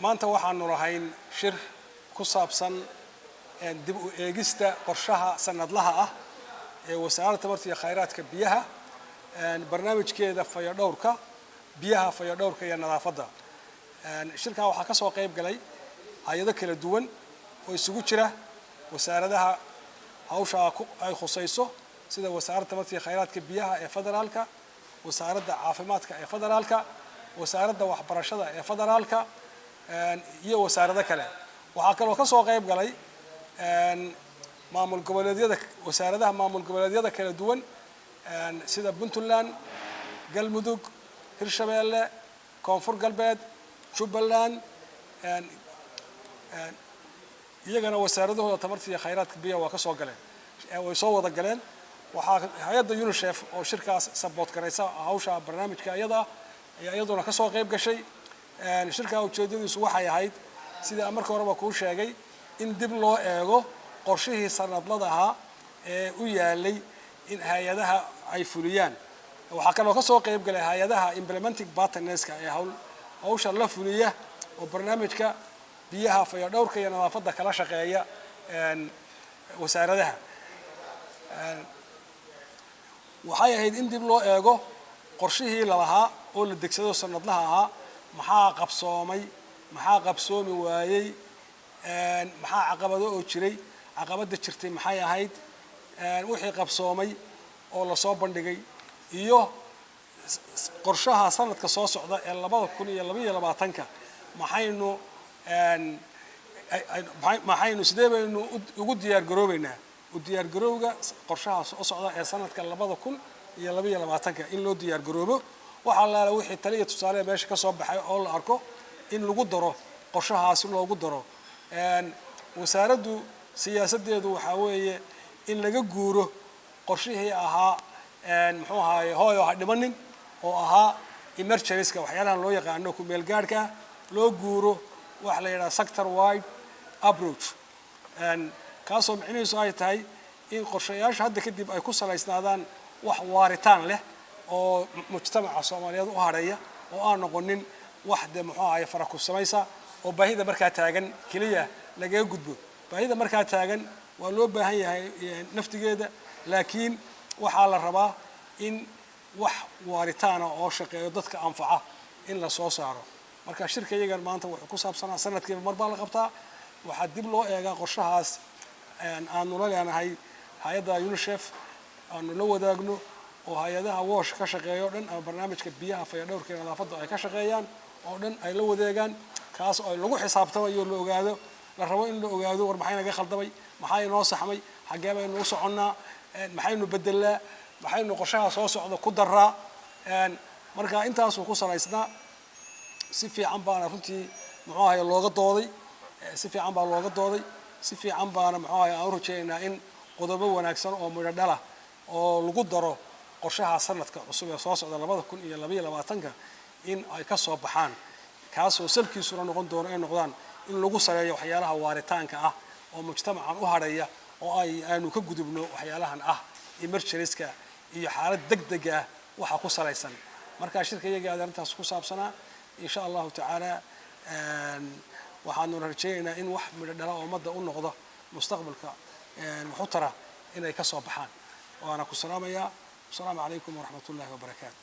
maanta waxaanu lahayn shir ku saabsan dib u eegista qorshaha sanadlaha ah ee wasaaradda tamarta iyo khayraadka biyaha barnaamijkeeda fayadhowrka biyaha fayadhowrka iyo nadaafadda shirka waxaa ka soo qayb galay hay'ado kala duwan oo isugu jira wasaaradaha hawsha ay khusayso sida wasaaradda tamarta iyo khayraadka biyaha ee federaalka wasaaradda caafimaadka ee federaalka wasaaradda waxbarashada ee federaalka iyo wasaarado kale waxaa kaloo ka soo qayb galay maamul goboleedyada wasaaradaha maamul goboleedyada kala duwan sida Puntland Galmudug Hirshabeelle Koonfur Galbeed Jubbaland iyagana wasaaradahooda tamarta iyo khayraadka biyaha waa ka soo galeen way soo wada galeen waxaa hay'adda UNICEF oo shirkaas support garaysa hawsha barnaamijka iyaduna ka soo qayb gashay shirka ujeedadiisu waxay ahayd sida markii horeba ku sheegay in dib loo eego qorshihii sanadladaha ee u yaalay in hay'adaha ay fuliyaan waxaa kaloo ka soo qayb galay hay'adaha implementing partnerska ee hawsha la fuliya oo barnaamijka biyaha fayadhowrka iyo nadaafadda kala shaqeeya wasaaradaha waxay ahayd in dib loo eego qorshihii lahaa oo la degsado sanadlaha ahaa maxaa qabsoomay maxaa qabsoomi waayay maxaa caqabado oo jiray caqabada jirtay maxay ahayd wixii qabsoomay oo la soo bandhigay iyo qorshaha sanadka soo socda ee 2022 maxaynu sidee baynu ugu diyaar garoobaynaa u diyaar garowga qorshaha soo socda ee sanadka 2022 in loo diyaar garoobo waxa la wixii taliya tusaale meesha ka soo baxay oo la arko in lagu daro qorshahaasi loogu daro wasaaraddu siyaasadeedu waxa weeye in laga guuro qorshihii ahaa muxuu ahaay hooyo ha dhimanin oo ahaa emergency waxyaalaha loo yaqaano ku meel gaarka loo guuro wax la yiraahdo sector wide approach kaasoo micnihiisu ay tahay in qorshayaasha hadda kadib ay ku salaysnaadaan wax waaritaan leh oo mujtamaca Soomaaliyeed u hareeya oo aan noqonin wax de muxuu ahaay fara ku samaysa oo baahida markaa taagan kaliya laga gudbo baahida markaa taagan waa loo baahan yahay naftigeeda laakiin waxa la rabaa in wax waaritaan oo shaqeeyo dadka anfaca in la soo saaro marka shirka iyagan maanta wuxuu ku saabsanaa sanadkiiba mar baa la qabtaa waxa dib loo eegaa qorshahaas aanu la leenahay hay'adda UNICEF aanu la wadaagno oo hay'adaha WASH ka shaqeeyo dhan ama barnaamijka biyaha fayadhowrka iyo nadaafadda ay ka shaqeeyaan oo dhan ay la wadeegaan kaas oo lagu xisaabtamayo la ogaado la rabo in la ogaado war maxay naga khaldamay maxay noo saxmay xagee baynu u soconnaa maxaynu bedelaa maxaynu qorshaha soo socda ku daraa marka intaas uu ku salaysnaa si fiican baana runtii muxuu ahaay looga dooday si fiican baa looga dooday si fiican baana muxuu ahaay aan rajaynaa in qodobo wanaagsan oo midho dhala oo lagu daro qorshaha sanadka cusub ee soo socda 2022 in ay ka soo baxaan kaasoo salkiisuna noqon doono ay noqdaan in lagu sareeyo waxyaalaha waaritaanka ah oo mujtamacan u hareeya oo aanu ka gudubno waxyaalahan ah emergency-ka iyo xaalad degdeg ah waxa ku salaysan marka shirka iyaga arintaas ku saabsanaa insha Allah ta'ala waxaanu rajaynaynaa in wax midho dhala oo ummadda u noqdo mustaqbalka wuxuu tara inay ka soo baxaan waana ku salaamayaa. Assalamu alaykum wa rahmatullahi wa barakatuh.